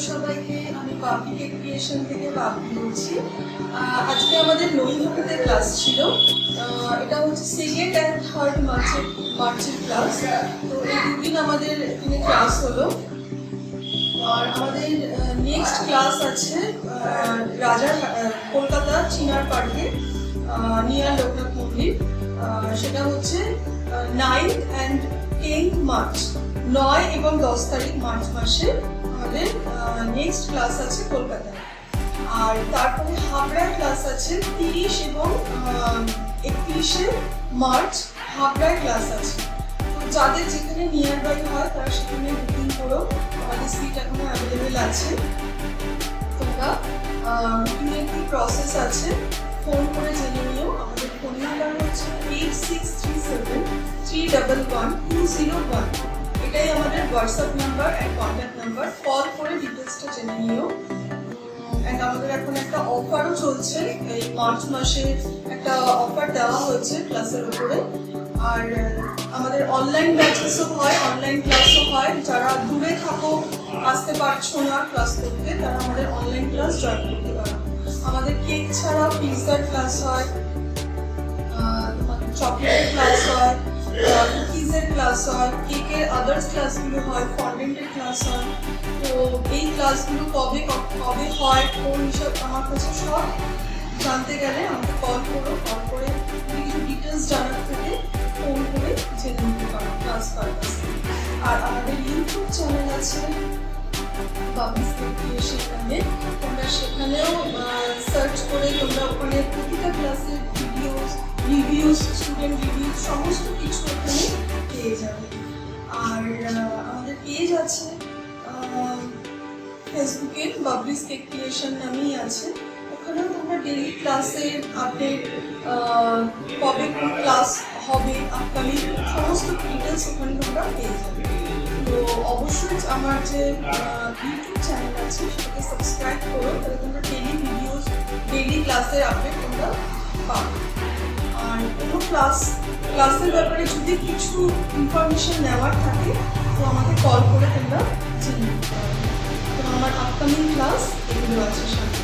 সবাইকে, আমি Babli cake creation থেকে বাবলি বলছি। আজকে আমাদের নৈহাটিতে ক্লাস ছিল। এটা হচ্ছে সেকেন্ড অ্যান্ড থার্ড মার্চের ক্লাস। তো এই দুদিন আমাদের এখানে ক্লাস হলো। আর আমাদের নেক্সট ক্লাস আছে কলকাতা চিনার পার্কে নিয়ার লোকনাথ মন্দির। সেটা হচ্ছে 9 অ্যান্ড 10 মার্চ, 9 এবং 10 তারিখ মার্চ মাসে আমাদের নেক্সট ক্লাস আছে কলকাতায়। আর তারপরে হাবড়ায় ক্লাস আছে 30 এবং 31শে মার্চ হাবড়ায় ক্লাস আছে। তো যাদের যেখানে নিয়ার বাই হয় তারা সেখানে বুকিং করো, আমাদের সিট এখনো অ্যাভেলেবেল আছে। তোমরা বুকিংয়ের কি প্রসেস আছে ফোন করে জেনে নিও। আমাদের ফোন নাম্বার হচ্ছে 8637311201। এটাই আমাদের WhatsApp number and contact number. Call করে ডিটেলসটা জেনে নিও। অ্যান্ড আমাদের এখন একটা অফারও চলছে, এই মার্চ মাসে একটা অফার দেওয়া হয়েছে ক্লাসের উপরে। আর আমাদের অনলাইন ব্যাচেসও হয়, অনলাইন ক্লাসও হয়। যারা দূরে থাকো, আসতে পারছো না ক্লাস করতে, তারা আমাদের অনলাইন ক্লাস জয়েন করতে পারো। আমাদের কেক ছাড়া পিৎজার ক্লাস হয়, চকলেটের ক্লাস হয়, কুকিজের ক্লাস হয়, কেকের আদার্স ক্লাসগুলো হয়, ফন্ডেন্টের ক্লাস হয়। তো এই ক্লাসগুলো কবে হয়, কোন হিসাব আমার কাছে সব জানতে গেলে আমাকে কল করো। কল করে কিছু ডিটেলস জানার থেকে ফোন করে জেনে নিতে পারো ক্লাস পারপাস। আর আমাদের ইউটিউব চ্যানেল আছে বাবলিস কেক ক্রিয়েশন নামে। তোমরা সেখানেও সার্চ করে তোমরা ওখানে প্রতিটা ক্লাসের রিভিউস, স্টুডেন্ট রিভিউস সমস্ত কিছু ওখানে পেয়ে যাবে। আর আমাদের পেজ আছে ফেসবুকে, বাবলিস কেক ক্রিয়েশন নামেই আছে। ওখানেও তোমরা ডেইলি ক্লাসের আপডেট, কবে কোন ক্লাস হবে, আপকামিং সমস্ত ডিটেলস ওখানে তোমরা পেয়ে যাবে। তো অবশ্যই আমার যে ইউটিউব চ্যানেল আছে সেটাকে সাবস্ক্রাইব করো, তাহলে তোমরা ডেইলি ক্লাসের আপডেট তোমরা পাবে। আর কোনো ক্লাসের ব্যাপারে যদি কিছু ইনফরমেশন নেওয়ার থাকে তো আমাকে কল করে তোমরা জেনে নিতে পারো। তো আমার আপকামিং ক্লাস এগুলো আছে সামনে।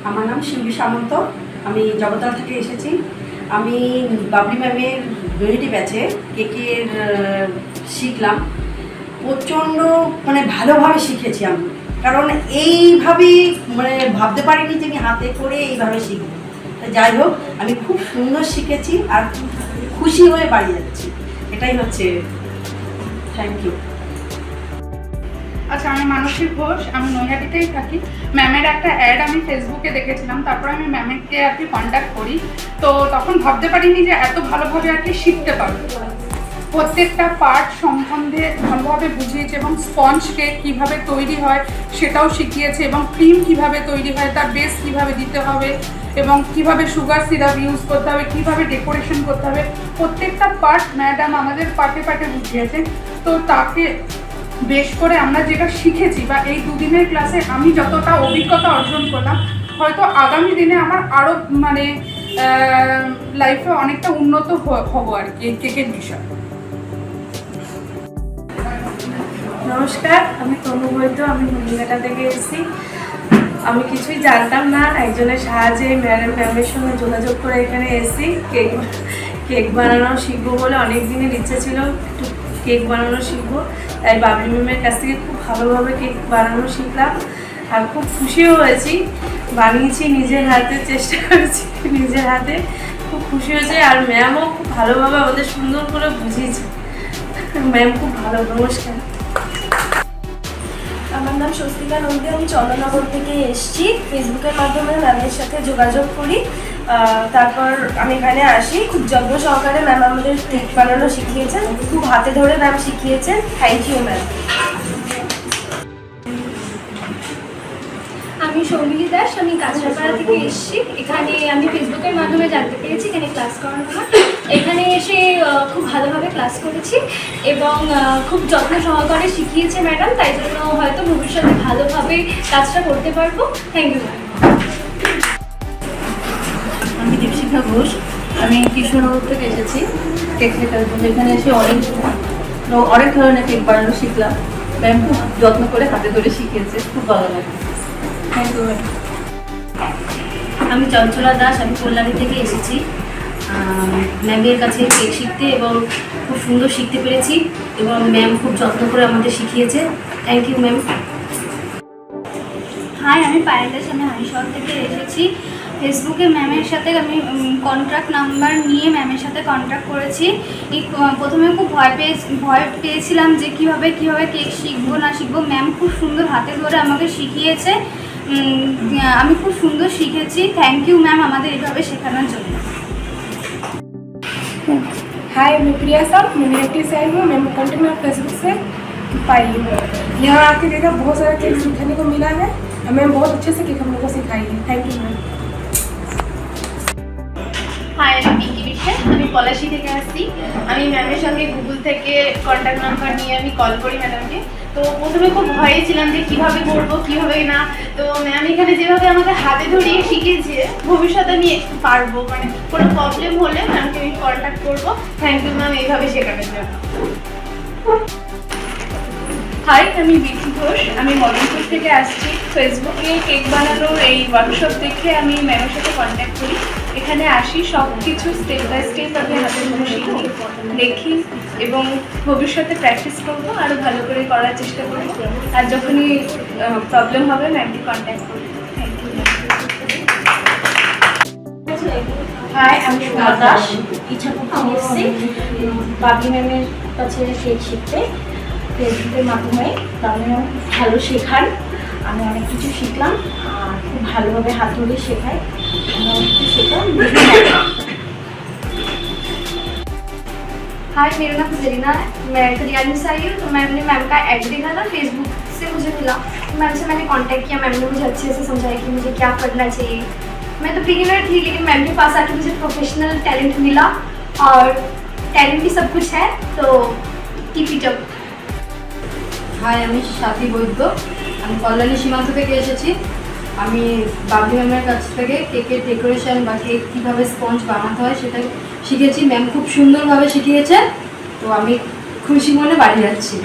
আমার নাম শিল্পী সামন্ত, আমি জগদ্দল থেকে এসেছি। আমি বাবলি ম্যামের নৈহাটি ব্যাচে কেকের শিখলাম। প্রচণ্ড ভালোভাবে শিখেছি আমি, কারণ এইভাবেই ভাবতে পারিনি যে আমি হাতে করে এইভাবে শিখব। যাই হোক, আমি খুব সুন্দর শিখেছি আর খুশি হয়ে বাড়ি যাচ্ছি, এটাই হচ্ছে। Thank you. আচ্ছা, আমি মানসী ঘোষ, আমি নৈহাটিতেই থাকি। ম্যামের একটা অ্যাড আমি ফেসবুকে দেখেছিলাম, তারপর আমি ম্যামকে আর কি কন্ট্যাক্ট করি। তো তখন ভাবতে পারিনি যে এত ভালোভাবে আর কি শিখতে পারবো। প্রত্যেকটা পার্ট সম্বন্ধে ভালোভাবে বুঝিয়েছে এবং স্পঞ্জ কেক কীভাবে তৈরি হয় সেটাও শিখিয়েছে, এবং ক্রিম কীভাবে তৈরি হয়, তার বেস কীভাবে দিতে হবে, এবং কীভাবে সুগার সিরাপ ইউজ করতে হবে, কীভাবে ডেকোরেশন করতে হবে, প্রত্যেকটা পার্ট ম্যাডাম আমাদের পার্টে পার্টে বুঝিয়েছে। তো তাকে বেশ করে আমরা যেটা শিখেছি বা এই দুদিনের ক্লাসে আমি যতটা অভিজ্ঞতা অর্জন করলাম, হয়তো আগামী দিনে আমার আরও লাইফে অনেকটা উন্নত হব আর কি এই কেকের বিষয়। নমস্কার, আমি তনু বৈদ্য, আমি হুলিঘাটা থেকে এসেছি। আমি কিছুই জানতাম না, একজনের সাহায্যে ম্যামের সঙ্গে যোগাযোগ করে এখানে এসেছি। কেক বানানো শিখবো বলে অনেক দিনের ইচ্ছে ছিল, একটু কেক বানানো শিখবো, তাই বাবলি ম্যামের কাছ থেকে খুব ভালোভাবে কেক বানানো শিখলাম। আর খুব খুশিও হয়েছি। বানিয়েছি নিজের হাতে, চেষ্টা করেছি নিজের হাতে, খুব খুশি হয়েছে। আর ম্যামও খুব ভালোভাবে আমাদের সুন্দর করে বুঝিয়েছে। ম্যাম খুব ভালো। নমস্কার। আমার নাম স্বস্তিকা নন্দী, আমি চন্দ্রনগর থেকে এসেছি। ফেসবুকের মাধ্যমে ম্যামের সাথে যোগাযোগ করি, তারপর আমি এখানে আসি। খুব যত্ন সহকারে ম্যাম আমাদের কেক বানানো শিখিয়েছেন, খুব হাতে ধরে ম্যাম শিখিয়েছেন। Thank you ma'am. আমি সৌমিলি দাস, আমি কাঁচরাপাড়া থেকে এসেছি। এখানে আমি ফেসবুকের মাধ্যমে জানতে পেরেছি এখানে ক্লাস করানো হয়। এখানে এসে খুব ভালোভাবে ক্লাস করেছি এবং খুব যত্ন সহকারে শিখিয়েছে ম্যাডাম, তাই জন্য হয়তো ভবিষ্যতে ভালোভাবে কাজটা করতে পারবো। Thank you ma'am. আমি দীপশিখা ঘোষ, আমি কৃষ্ণনগর থেকে এসেছি কেক শেখার জন্য। এখানে এসে অনেক ধরনের কেক বানানো শিখলাম। ম্যাম খুব যত্ন করে হাতে ধরে শিখিয়েছে, খুব ভালো লাগে। Thank you ma'am. আমি চঞ্চলা দাস, আমি কল্যাণী থেকে এসেছি ম্যামের কাছে কেক শিখতে এবং খুব সুন্দর শিখতে পেরেছি এবং ম্যাম খুব যত্ন করে আমাদের শিখিয়েছে। Thank you ma'am. হাই, আমি পায়েল দাস, আমি হাইশহর থেকে এসেছি। ফেসবুকে ম্যামের সাথে আমি কন্ট্যাক্ট নাম্বার নিয়ে ম্যামের সাথে কন্ট্যাক্ট করেছি। প্রথমে খুব ভয় পেয়েছিলাম যে কীভাবে কেক শিখবো না শিখবো। ম্যাম খুব সুন্দর হাতে ধরে আমাকে শিখিয়েছে, আমি খুব সুন্দর শিখেছি। থ্যাংক ইউ ম্যাম আমাদের এইভাবে শেখানোর জন্য। हाय, मैं प्रिया साहब, मैं नेटिव से आई हूँ। मैं कंटेंट में फेसबुक से पाई हूँ। यहाँ आके देखा बहुत सारा केक सीखने को मिला है और मैम बहुत अच्छे से केक हम लोग को सिखाई है। Thank you ma'am. হাই, আমি পিঙ্কি বিশ্বাস, আমি পলাশি থেকে আসছি। আমি ম্যামের সঙ্গে গুগল থেকে কন্ট্যাক্ট নাম্বার নিয়ে আমি কল করি ম্যাডামকে। তো প্রথমে খুব ভয়ে ছিলাম যে কীভাবে করবো কীভাবে না। তো ম্যাম এখানে যেভাবে আমাকে হাতে ধরিয়ে শিখিয়েছে, ভবিষ্যতে আমি পারবো, মানে কোনো প্রবলেম হলে ম্যামকে আমি কন্ট্যাক্ট করবো। থ্যাংক ইউ ম্যাম এইভাবে শেখানোর জন্য। হাই, আমি বিকি ঘোষ, আমি মদনপুর থেকে আসছি। ফেসবুকে কেক বানানোর এই ওয়ার্কশপ দেখে আমি ম্যামের সাথে কন্ট্যাক্ট করি। এখানে আসি, সব কিছু স্টেপ বাই স্টেপ আমি হাতে ধরে শিখি, দেখি এবং ভবিষ্যতে প্র্যাকটিস করবো, আরও ভালো করে করার চেষ্টা করবো। আর যখনই প্রবলেম হবে ম্যামকে কন্ট্যাক্ট করবো। Thank you. হাই, আমি সুমা দাস, ইচ্ছাপুর থেকে এসেছি বাবলি ম্যামের কাছে কেক শিখতে। ফেসবুকের মাধ্যমে বাবলি ম্যাম খুব ভালো শেখান, আমি অনেক কিছু শিখলাম আর খুব ভালোভাবে হাত ধরে শেখাই। আমি অনেক কিছু শিখলাম। हाय, मेरा नाम जरीना है, मैं कल्याणी से आई हूँ। तो मैम ने मैम का ऐड देखा था फेसबुक से, मुझे मिला। मैम से मैंने कांटेक्ट किया, मैम ने मुझे अच्छे से समझाया कि मुझे क्या करना चाहिए। मैं तो बिगिनर थी, लेकिन मैम के पास आके मुझे प्रोफेशनल टैलेंट मिला और टैलेंट भी सब कुछ है, तो कीप इट अप। হাই, আমি সাথী বৈদ্য, আমি কল্যাণী সীমান্ত থেকে এসেছি। আমি বাবলি ম্যামের কাছ থেকে কেকের ডেকোরেশন বা কেক কীভাবে স্পঞ্জ বানাতে হয় সেটা শিখেছি। ম্যাম খুব সুন্দরভাবে শিখিয়েছে, তো আমি খুশি মনে বাড়ি যাচ্ছি।